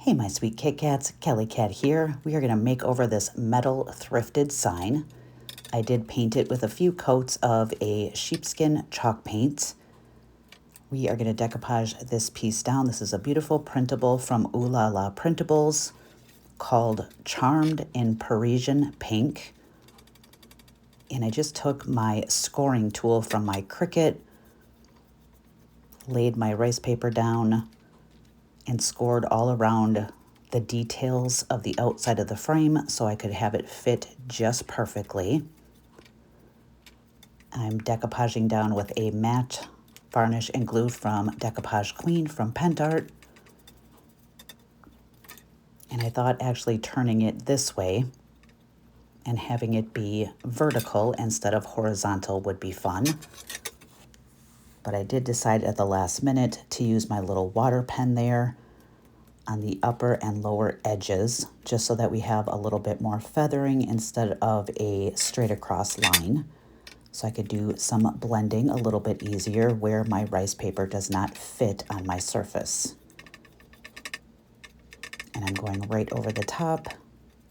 Hey my sweet Kit Kats, Keli-Kat here. We are going to make over this metal thrifted sign. I did paint it with a few coats of a sheepskin chalk paint. We are going to decoupage this piece down. This is a beautiful printable from Ooh La La Printables called Charmed in Parisian Pink. And I just took my scoring tool from my Cricut, laid my rice paper down, and scored all around the details of the outside of the frame so I could have it fit just perfectly. I'm decoupaging down with a matte varnish and glue from Decoupage Queen from Pentart. And I thought actually turning it this way and having it be vertical instead of horizontal would be fun. But I did decide at the last minute to use my little water pen there on the upper and lower edges, just so that we have a little bit more feathering instead of a straight across line. So I could do some blending a little bit easier where my rice paper does not fit on my surface. And I'm going right over the top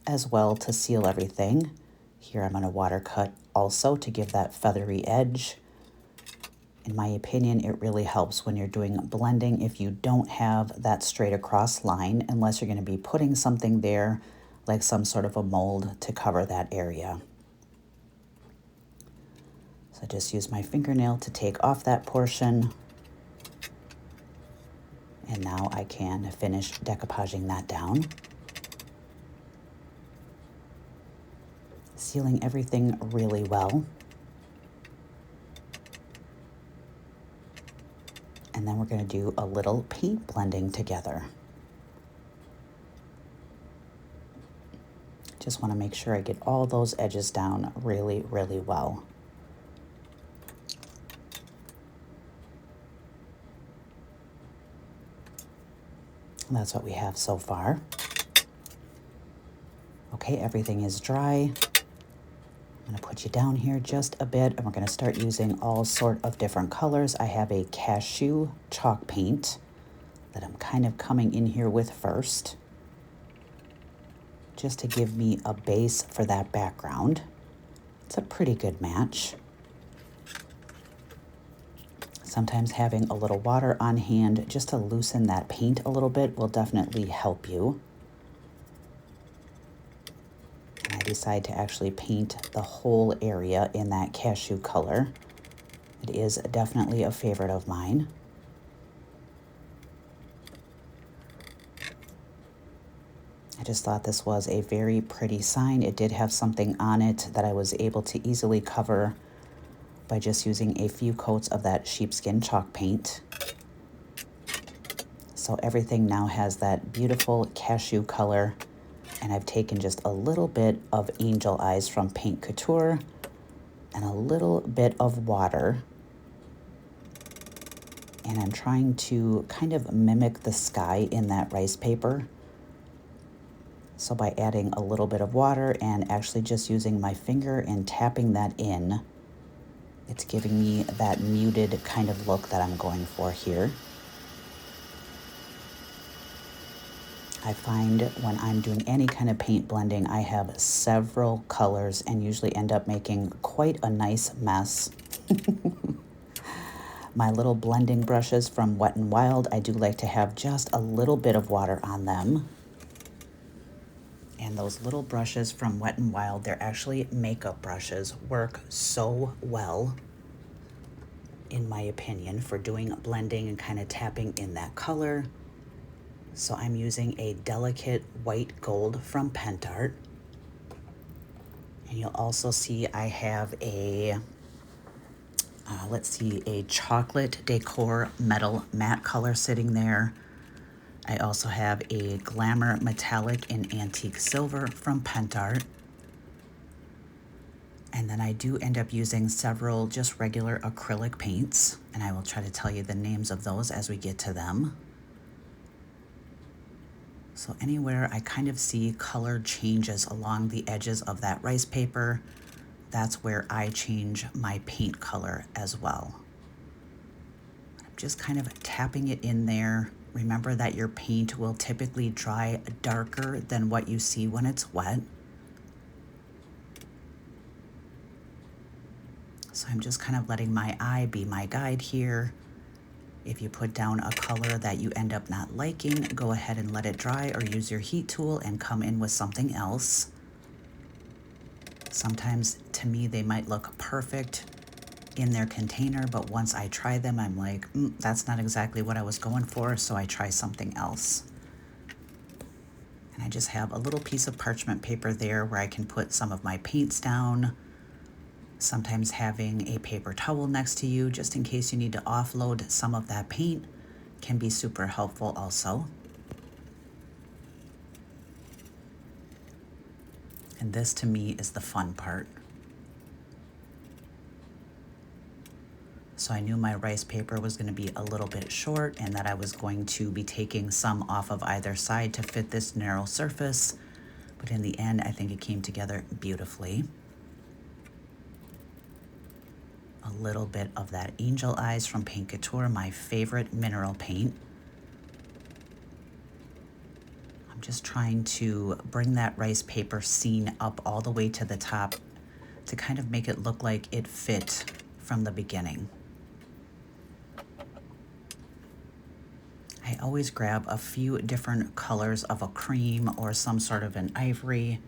as well to seal everything. Here I'm going to water cut also to give that feathery edge. In my opinion, it really helps when you're doing blending if you don't have that straight across line, unless you're going to be putting something there like some sort of a mold to cover that area. So I just use my fingernail to take off that portion. And now I can finish decoupaging that down. Sealing everything really well. And then we're going to do a little paint blending together. Just want to make sure I get all those edges down really, really well. And that's what we have so far. Okay, everything is dry. I'm going to put you down here just a bit, and we're going to start using all sort of different colors. I have a cashew chalk paint that I'm kind of coming in here with first, just to give me a base for that background. It's a pretty good match. Sometimes having a little water on hand just to loosen that paint a little bit will definitely help you. I decide to actually paint the whole area in that cashew color. It is definitely a favorite of mine. I just thought this was a very pretty sign. It did have something on it that I was able to easily cover by just using a few coats of that sheepskin chalk paint. So everything now has that beautiful cashew color. And I've taken just a little bit of angel eyes from Paint Couture and a little bit of water. And I'm trying to kind of mimic the sky in that rice paper. So by adding a little bit of water and actually just using my finger and tapping that in, it's giving me that muted kind of look that I'm going for here. I find when I'm doing any kind of paint blending, I have several colors and usually end up making quite a nice mess. My little blending brushes from Wet n Wild, I do like to have just a little bit of water on them. And those little brushes from Wet n Wild, they're actually makeup brushes, work so well, in my opinion, for doing blending and kind of tapping in that color. So I'm using a delicate white gold from Pentart. And you'll also see I have a, a chocolate decor metal matte color sitting there. I also have a glamour metallic in antique silver from Pentart. And then I do end up using several just regular acrylic paints, and I will try to tell you the names of those as we get to them. So anywhere I kind of see color changes along the edges of that rice paper, that's where I change my paint color as well. I'm just kind of tapping it in there Remember that your paint will typically dry darker than what you see when it's wet. So I'm just kind of letting my eye be my guide here. If you put down a color that you end up not liking, go ahead and let it dry or use your heat tool and come in with something else. Sometimes, to me, they might look perfect in their container, but once I try them, I'm like, that's not exactly what I was going for, so I try something else. And I just have a little piece of parchment paper there where I can put some of my paints down. Sometimes having a paper towel next to you, just in case you need to offload some of that paint, can be super helpful also. And this, to me, is the fun part. So I knew my rice paper was going to be a little bit short and that I was going to be taking some off of either side to fit this narrow surface. But in the end, I think it came together beautifully. A little bit of that Angel Eyes from Paint Couture, my favorite mineral paint. I'm just trying to bring that rice paper scene up all the way to the top to kind of make it look like it fit from the beginning. I always grab a few different colors of a cream or some sort of an ivory.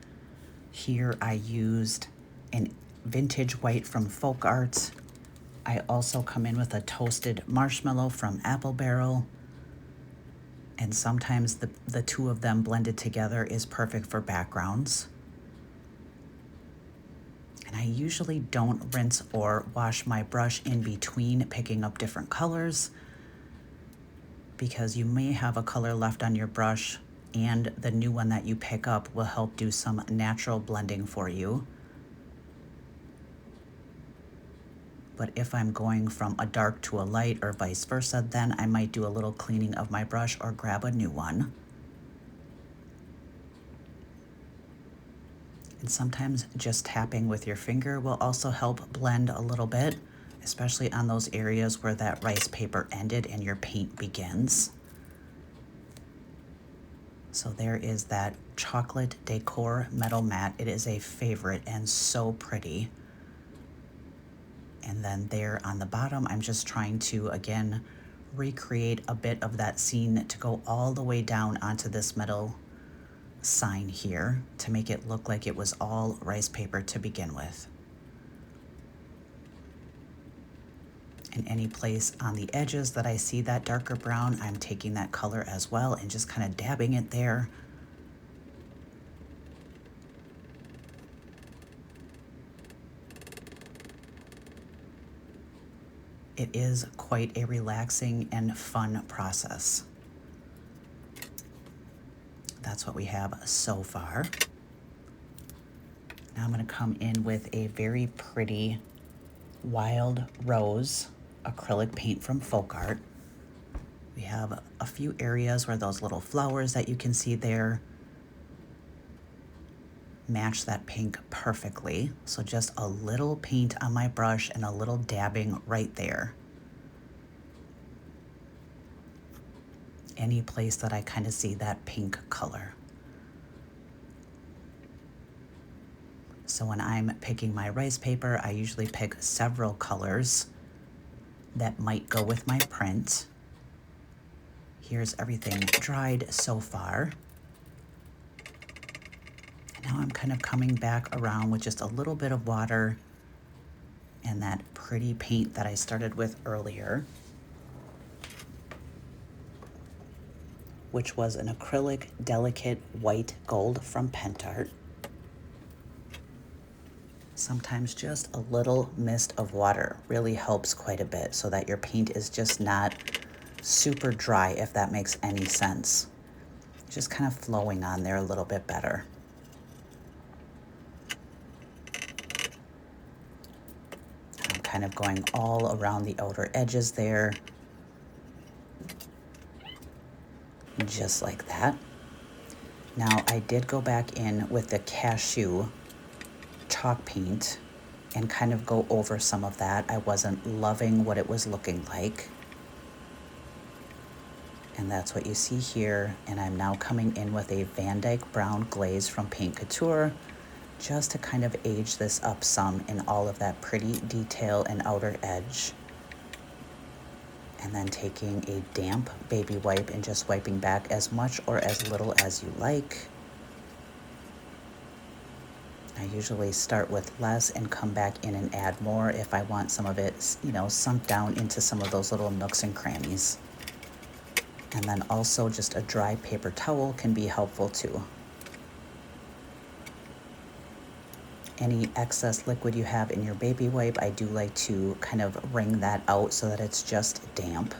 Here I used an vintage white from Folk Art. I also come in with a toasted marshmallow from Apple Barrel. And sometimes the two of them blended together is perfect for backgrounds. And I usually don't rinse or wash my brush in between picking up different colors, because you may have a color left on your brush and the new one that you pick up will help do some natural blending for you. But if I'm going from a dark to a light or vice versa, then I might do a little cleaning of my brush or grab a new one. And sometimes just tapping with your finger will also help blend a little bit, especially on those areas where that rice paper ended and your paint begins. So there is that chocolate decor metal mat. It is a favorite and so pretty. And then there on the bottom, I'm just trying to, again, recreate a bit of that scene to go all the way down onto this metal sign here to make it look like it was all rice paper to begin with. In any place on the edges that I see that darker brown, I'm taking that color as well and just kind of dabbing it there. It is quite a relaxing and fun process. That's what we have so far. Now I'm going to come in with a very pretty wild rose acrylic paint from Folk Art. We have a few areas where those little flowers that you can see there match that pink perfectly. So just a little paint on my brush and a little dabbing right there. Any place that I kind of see that pink color. So when I'm picking my rice paper, I usually pick several colors that might go with my print. Here's everything dried so far. Now I'm kind of coming back around with just a little bit of water and that pretty paint that I started with earlier, which was an acrylic delicate white gold from Pentart. Sometimes just a little mist of water really helps quite a bit so that your paint is just not super dry, if that makes any sense. Just kind of flowing on there a little bit better. I'm kind of going all around the outer edges there, just like that. Now I did go back in with the cashew chalk paint and kind of go over some of that. I wasn't loving what it was looking like. And that's what you see here. And I'm now coming in with a Van Dyke brown glaze from Paint Couture, just to kind of age this up some in all of that pretty detail and outer edge. And then taking a damp baby wipe and just wiping back as much or as little as you like. I usually start with less and come back in and add more if I want some of it, you know, sunk down into some of those little nooks and crannies. And then also just a dry paper towel can be helpful too. Any excess liquid you have in your baby wipe, I do like to kind of wring that out so that it's just damp.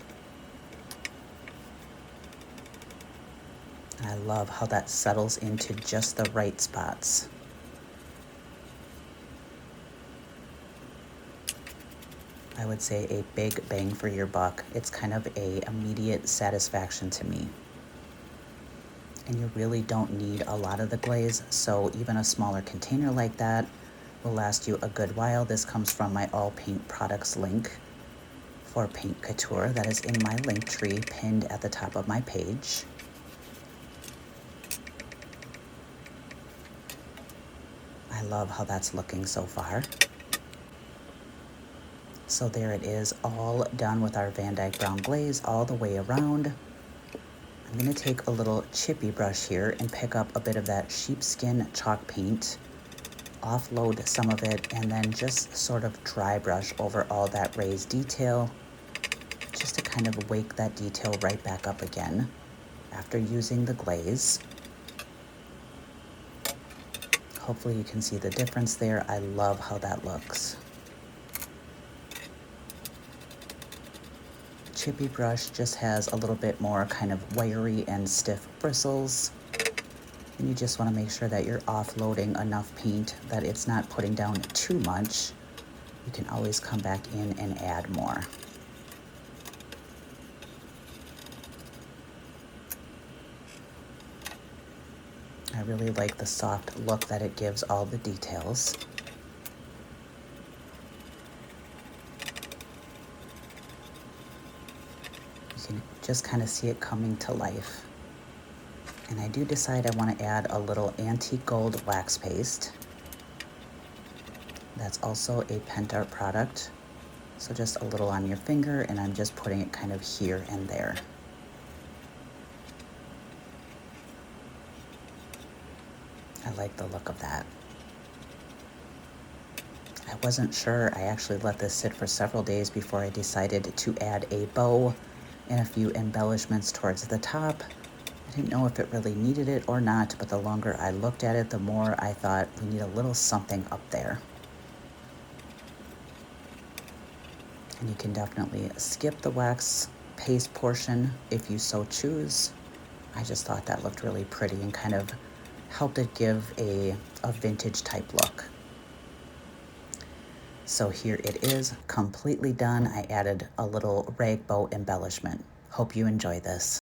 I love how that settles into just the right spots. I would say a big bang for your buck. It's kind of a immediate satisfaction to me. And you really don't need a lot of the glaze, so even a smaller container like that will last you a good while. This comes from my All Paint Products link for Paint Couture that is in my link tree pinned at the top of my page. I love how that's looking so far. So there it is, all done with our Van Dyke brown glaze all the way around. I'm going to take a little chippy brush here and pick up a bit of that sheepskin chalk paint, offload some of it, and then just sort of dry brush over all that raised detail, just to kind of wake that detail right back up again after using the glaze. Hopefully you can see the difference there. I love how that looks. Chippy brush just has a little bit more kind of wiry and stiff bristles. And you just want to make sure that you're offloading enough paint that it's not putting down too much. You can always come back in and add more. I really like the soft look that it gives all the details. You can just kind of see it coming to life. And I do decide I want to add a little antique gold wax paste. That's also a Pentart product. So just a little on your finger, and I'm just putting it kind of here and there. I like the look of that. I wasn't sure. I actually let this sit for several days before I decided to add a bow and a few embellishments towards the top. I didn't know if it really needed it or not, but the longer I looked at it, the more I thought we need a little something up there. And you can definitely skip the wax paste portion if you so choose. I just thought that looked really pretty and kind of helped it give a vintage type look. So here it is, completely done. I added a little rag bow embellishment. Hope you enjoy this.